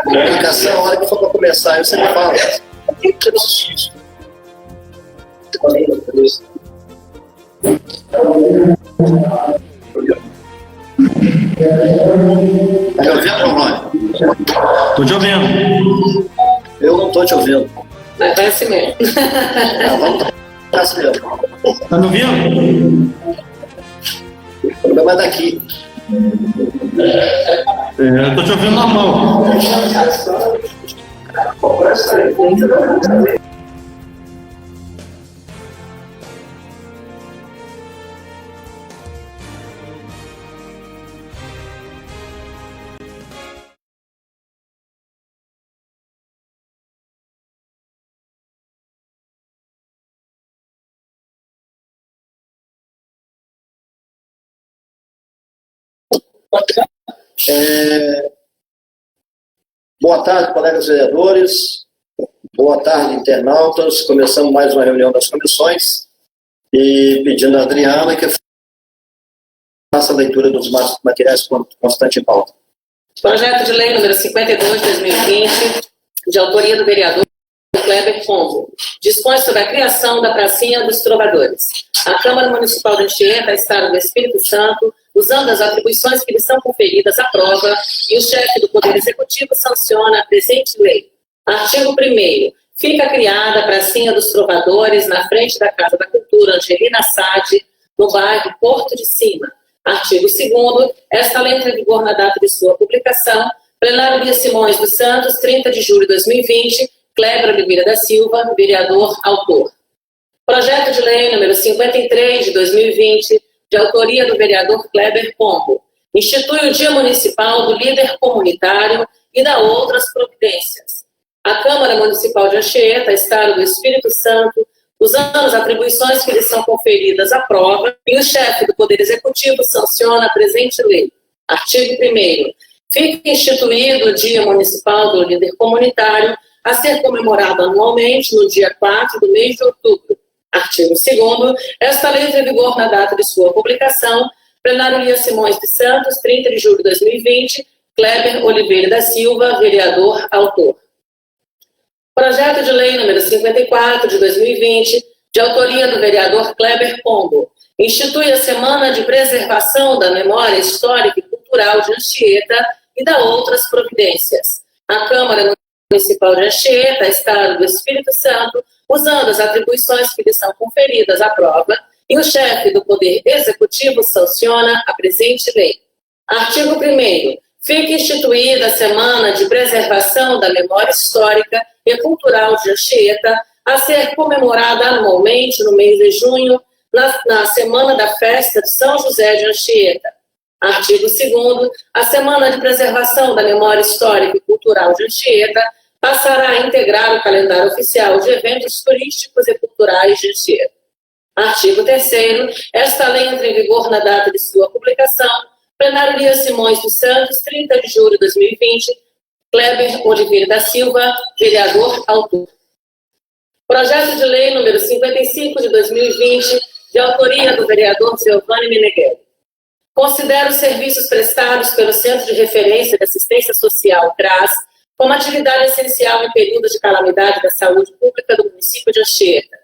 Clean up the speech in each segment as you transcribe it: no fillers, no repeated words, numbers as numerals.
Comunicação, a hora que for para começar, você me fala. Tá me ouvindo, Rony? Tô te ouvindo. Eu não tô te ouvindo. Mas vai assim mesmo. Vamos pra assim mesmo. Tá me ouvindo? O problema é daqui. Eu tô te ouvindo normal. Boa tarde, colegas vereadores. Boa tarde, internautas. Começamos mais uma reunião das comissões e pedindo a Adriana que faça a leitura dos materiais constantes em pauta. Projeto de lei número 52 de 2020, de autoria do vereador Kleber Pombo, dispõe sobre a criação da Pracinha dos Trovadores. A Câmara Municipal de Anchieta, Estado do Espírito Santo, usando as atribuições que lhe são conferidas, aprova e o chefe do Poder Executivo sanciona a presente lei. Artigo 1º. Fica criada a Pracinha dos Trovadores na frente da Casa da Cultura Angelina Sade, no bairro Porto de Cima. Artigo 2º. Esta lei entra em vigor na data de sua publicação. Plenário Lia Simões dos Santos, 30 de julho de 2020. Kleber Oliveira da Silva, vereador, autor. Projeto de lei número 53 de 2020, de autoria do vereador Kleber Pombo, institui o Dia Municipal do Líder Comunitário e dá outras providências. A Câmara Municipal de Anchieta, Estado do Espírito Santo, usando as atribuições que lhe são conferidas, aprova e o chefe do Poder Executivo sanciona a presente lei. Artigo 1º. Fica instituído o Dia Municipal do Líder Comunitário a ser comemorado anualmente no dia 4 do mês de outubro. Artigo 2º. Esta lei entra em vigor na data de sua publicação. Plenário Lia Simões dos Santos, 30 de julho de 2020. Kleber Oliveira da Silva, vereador, autor. Projeto de lei número 54 de 2020, de autoria do vereador Kleber Pombo, institui a Semana de Preservação da Memória Histórica e Cultural de Anchieta e dá outras providências. A Câmara Municipal de Anchieta, Estado do Espírito Santo, usando as atribuições que lhe são conferidas, aprova e o chefe do Poder Executivo sanciona a presente lei. Artigo 1º. Fica instituída a Semana de Preservação da Memória Histórica e Cultural de Anchieta, a ser comemorada anualmente no mês de junho, na Semana da Festa de São José de Anchieta. Artigo 2º. A Semana de Preservação da Memória Histórica e Cultural de Anchieta passará a integrar o calendário oficial de eventos turísticos e culturais de Anchieta. Artigo 3º. Esta lei entra em vigor na data de sua publicação. Plenário Lia Simões dos Santos, 30 de julho de 2020. Kleber Oliveira da Silva, vereador, autor. Projeto de lei número 55 de 2020, de autoria do vereador Giovanni Meneghelli. Considera os serviços prestados pelo Centro de Referência de Assistência Social, CRAS, como atividade essencial em períodos de calamidade da saúde pública do município de Anchieta.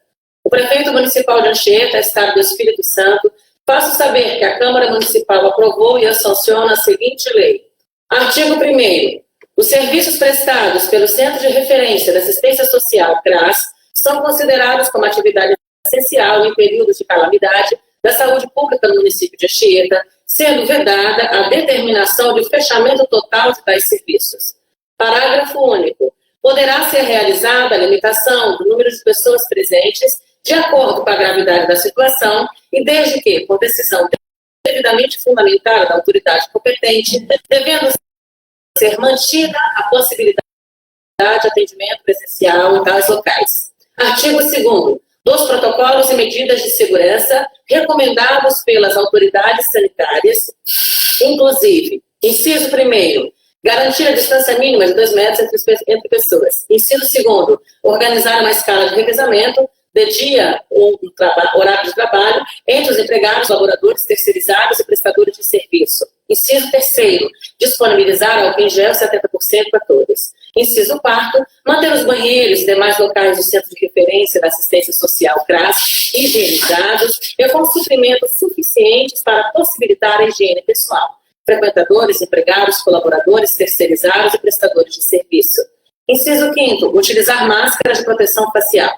O prefeito municipal de Anchieta, Estado do Espírito Santo, faço saber que a Câmara Municipal aprovou e a sanciona a seguinte lei. Artigo 1º. Os serviços prestados pelo Centro de Referência de Assistência Social, CRAS, são considerados como atividade essencial em períodos de calamidade da saúde pública no município de Anchieta, sendo vedada a determinação de fechamento total de tais serviços. Parágrafo único. Poderá ser realizada a limitação do número de pessoas presentes de acordo com a gravidade da situação e desde que, por decisão devidamente fundamentada da autoridade competente, devendo ser mantida a possibilidade de atendimento presencial em tais locais. Artigo 2º. Dos protocolos e medidas de segurança recomendados pelas autoridades sanitárias, inclusive, inciso 1º, garantir a distância mínima de 2 metros entre pessoas. Inciso 2º, organizar uma escala de revezamento de dia ou horário de trabalho entre os empregados, laboradores, terceirizados e prestadores de serviço. Inciso 3º, disponibilizar álcool em gel 70% para todos. Inciso 4º, manter os banheiros e demais locais do Centro de Referência da Assistência Social CRAS higienizados e com suprimentos suficientes para possibilitar a higiene pessoal. Frequentadores, empregados, colaboradores, terceirizados e prestadores de serviço. Inciso 5º, utilizar máscaras de proteção facial.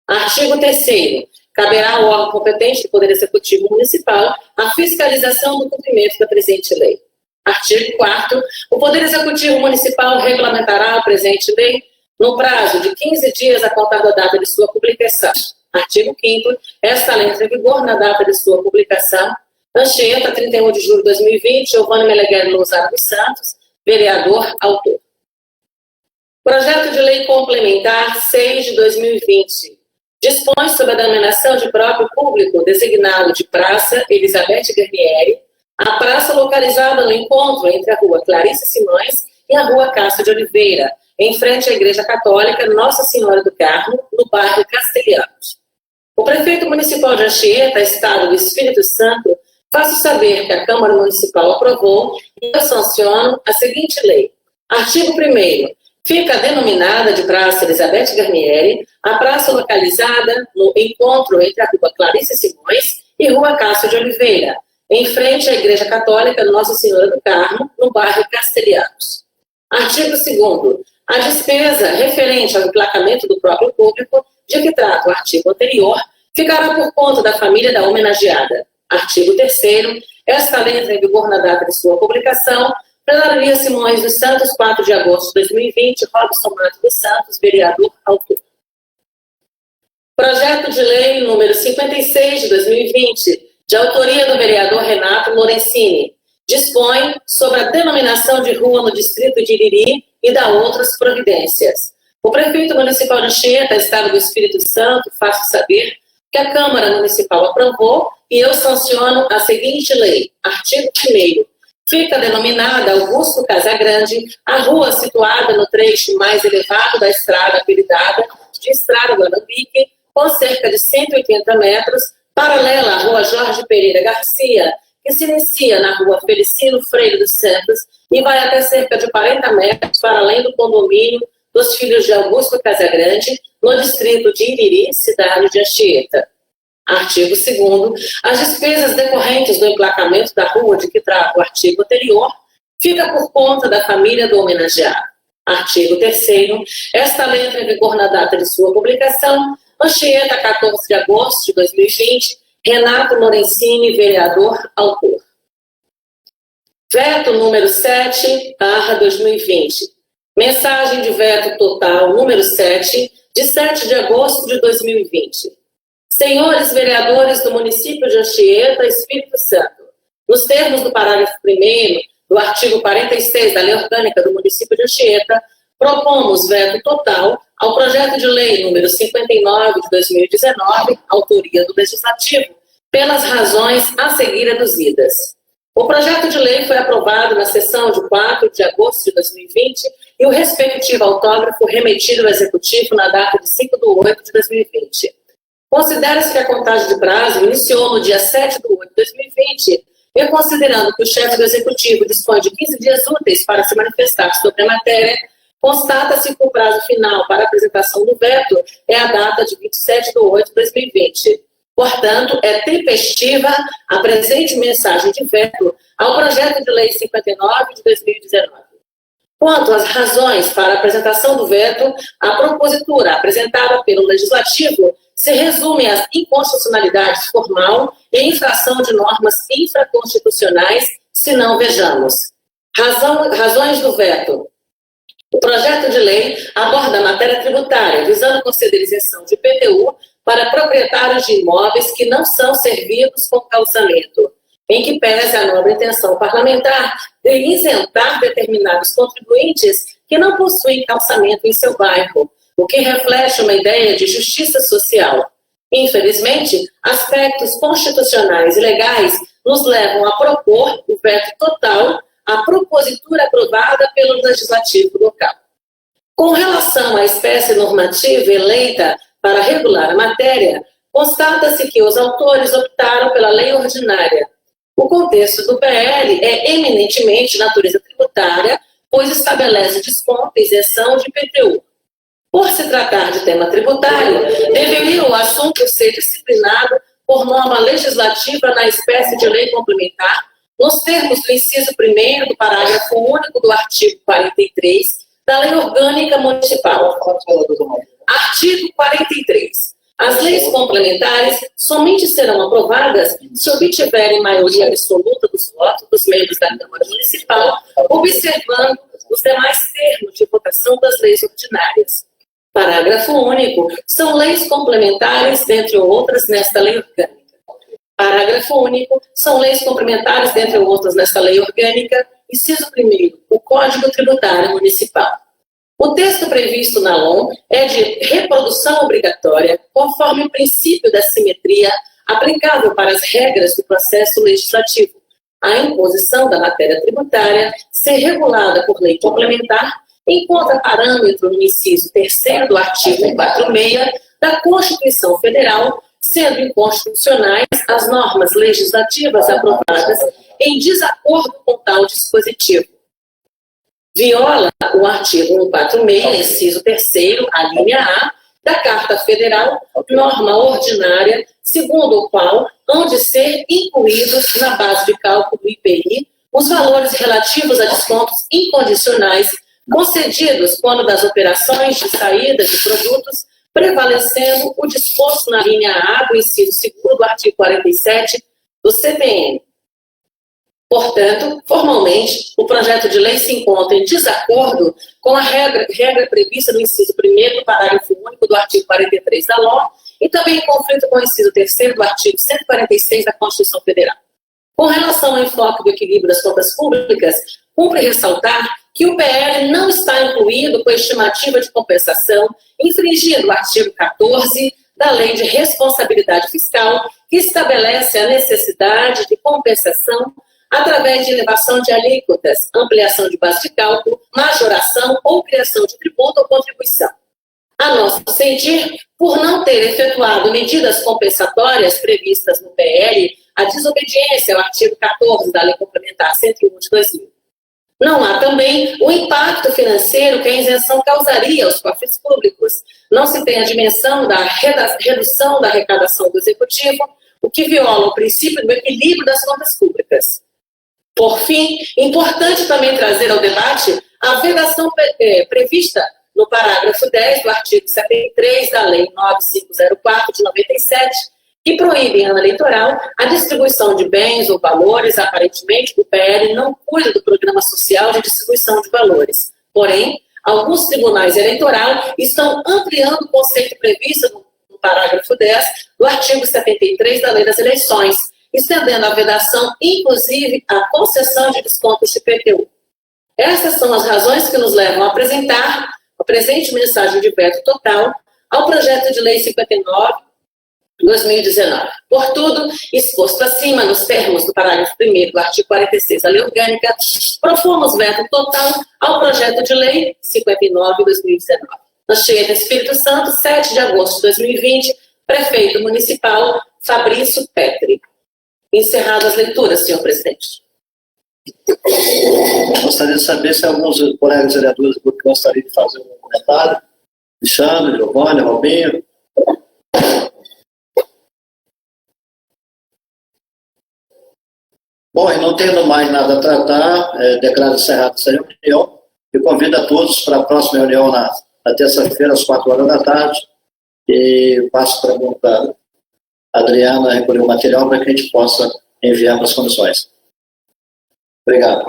Artigo 3º, caberá ao órgão competente do Poder Executivo Municipal a fiscalização do cumprimento da presente lei. Artigo 4º, o Poder Executivo Municipal regulamentará a presente lei no prazo de 15 dias a contar da data de sua publicação. Artigo 5º, esta lei entra em vigor na data de sua publicação. Anchieta, 31 de julho de 2020, Giovanni Meleguer Lousada dos Santos, vereador, autor. Projeto de Lei Complementar 6 de 2020. Dispõe sobre a denominação de próprio público designado de Praça Elizabeth Guarnieri, a praça localizada no encontro entre a Rua Clarice Simões e a Rua Castro de Oliveira, em frente à Igreja Católica Nossa Senhora do Carmo, no bairro Castelhanos. O prefeito municipal de Anchieta, Estado do Espírito Santo, faço saber que a Câmara Municipal aprovou e eu sanciono a seguinte lei. Artigo 1º. Fica denominada de Praça Elizabeth Guarnieri a praça localizada no encontro entre a Rua Clarice Simões e Rua Castro de Oliveira, em frente à Igreja Católica Nossa Senhora do Carmo, no bairro Castelhanos. Artigo 2º. A despesa referente ao emplacamento do próprio público, de que trata o artigo anterior, ficará por conta da família da homenageada. Artigo 3º. Esta lei entra em vigor na data de sua publicação. Plenária Simões dos Santos, 4 de agosto de 2020, Robson Matos dos Santos, vereador, autor. Projeto de Lei número 56 de 2020, de autoria do vereador Renato Lorenzini, dispõe sobre a denominação de rua no distrito de Iriri e da outras providências. O prefeito municipal de Anchieta, Estado do Espírito Santo, faço saber que a Câmara Municipal aprovou e eu sanciono a seguinte lei. Artigo 1º. Fica denominada Augusto Casagrande a rua situada no trecho mais elevado da estrada apelidada de Estrada do Alambique, com cerca de 180 metros, paralela à Rua Jorge Pereira Garcia, que se inicia na Rua Felicino Freire dos Santos e vai até cerca de 40 metros para além do condomínio dos filhos de Augusto Casagrande, no distrito de Iriri, cidade de Anchieta. Artigo 2º. As despesas decorrentes do emplacamento da rua de que trata o artigo anterior fica por conta da família do homenageado. Artigo 3º. Esta lei entra em vigor na data de sua publicação. Anchieta, 14 de agosto de 2020. Renato Lorenzini, vereador, autor. Veto número 7/2020. Mensagem de veto total número 7, de 7 de agosto de 2020. Senhores vereadores do município de Anchieta, Espírito Santo, nos termos do parágrafo 1º do artigo 46 da Lei Orgânica do município de Anchieta, propomos veto total ao projeto de lei número 59 de 2019, autoria do Legislativo, pelas razões a seguir aduzidas. O projeto de lei foi aprovado na sessão de 4 de agosto de 2020 e o respectivo autógrafo remetido ao Executivo na data de 5/8 de 2020. Considera-se que a contagem de prazo iniciou no dia 7/8 de 2020 e, considerando que o chefe do Executivo dispõe de 15 dias úteis para se manifestar sobre a matéria, constata-se que o prazo final para a apresentação do veto é a data de 27/8 de 2020. Portanto, é tempestiva a presente mensagem de veto ao projeto de lei 59 de 2019. Quanto às razões para a apresentação do veto, a propositura apresentada pelo Legislativo se resume às inconstitucionalidades formal e infração de normas infraconstitucionais, se não vejamos. Razões do veto. O projeto de lei aborda a matéria tributária, visando conceder isenção de IPTU para proprietários de imóveis que não são servidos com calçamento, em que pese a nobre intenção parlamentar de isentar determinados contribuintes que não possuem calçamento em seu bairro, o que reflete uma ideia de justiça social. Infelizmente, aspectos constitucionais e legais nos levam a propor o veto total à propositura aprovada pelo Legislativo local. Com relação à espécie normativa eleita para regular a matéria, constata-se que os autores optaram pela lei ordinária. O contexto do PL é eminentemente de natureza tributária, pois estabelece desconto e isenção de IPTU. Por se tratar de tema tributário, deveria o assunto ser disciplinado por norma legislativa na espécie de lei complementar, nos termos do inciso 1º do parágrafo único do artigo 43 da Lei Orgânica Municipal. Artigo 43. As leis complementares somente serão aprovadas se obtiverem maioria absoluta dos votos dos membros da Câmara Municipal, observando os demais termos de votação das leis ordinárias. Parágrafo único. São leis complementares, dentre outras, nesta lei orgânica. Parágrafo único. São leis complementares, dentre outras, nesta lei orgânica. Inciso 1º. O Código Tributário Municipal. O texto previsto na LOM é de reprodução obrigatória, conforme o princípio da simetria aplicável para as regras do processo legislativo. A imposição da matéria tributária ser regulada por lei complementar encontra parâmetro no inciso 3º do artigo 46 da Constituição Federal, sendo inconstitucionais as normas legislativas aprovadas em desacordo com tal dispositivo. Viola o artigo 146, inciso 3º, a linha A, da Carta Federal, norma ordinária, segundo o qual hão de ser incluídos na base de cálculo do IPI os valores relativos a descontos incondicionais concedidos quando das operações de saída de produtos, prevalecendo o disposto na linha A do inciso 2º do artigo 47 do CPN. Portanto, formalmente, o projeto de lei se encontra em desacordo com a regra prevista no inciso 1º do parágrafo único do artigo 43 da LOA e também em conflito com o inciso 3º do artigo 146 da Constituição Federal. Com relação ao enfoque do equilíbrio das contas públicas, cumpre ressaltar que o PL não está incluído com a estimativa de compensação, infringindo o artigo 14 da Lei de Responsabilidade Fiscal, que estabelece a necessidade de compensação através de elevação de alíquotas, ampliação de base de cálculo, majoração ou criação de tributo ou contribuição. A nosso sentir, por não ter efetuado medidas compensatórias previstas no PL, a desobediência ao artigo 14 da Lei Complementar 101 de 2000. Não há também o impacto financeiro que a isenção causaria aos cofres públicos. Não se tem a dimensão da redução da arrecadação do Executivo, o que viola o princípio do equilíbrio das contas públicas. Por fim, importante também trazer ao debate a vedação prevista no parágrafo 10 do artigo 73 da Lei 9504 de 97, que proíbe em ano eleitoral a distribuição de bens ou valores. Aparentemente, o PL não cuida do programa social de distribuição de valores. Porém, alguns tribunais eleitorais estão ampliando o conceito previsto no parágrafo 10 do artigo 73 da Lei das Eleições, estendendo a vedação, inclusive, à concessão de descontos de IPTU. Essas são as razões que nos levam a apresentar a presente mensagem de veto total ao projeto de lei 59/2019. Por tudo, exposto acima nos termos do parágrafo 1º do artigo 46 da Lei Orgânica, propomos veto total ao projeto de lei 59/2019. Na Cheia do Espírito Santo, 7 de agosto de 2020, prefeito municipal Fabrício Petri. Encerradas as leituras, senhor presidente. Gostaria de saber se alguns colegas vereadores gostariam de fazer um comentário. Alexandre, Giovanni, Robinho. Bom, e não tendo mais nada a tratar, declaro encerrada essa reunião e convido a todos para a próxima reunião na terça-feira, às 16h. E passo para a Adriana recolher o material para que a gente possa enviar para as comissões. Obrigado.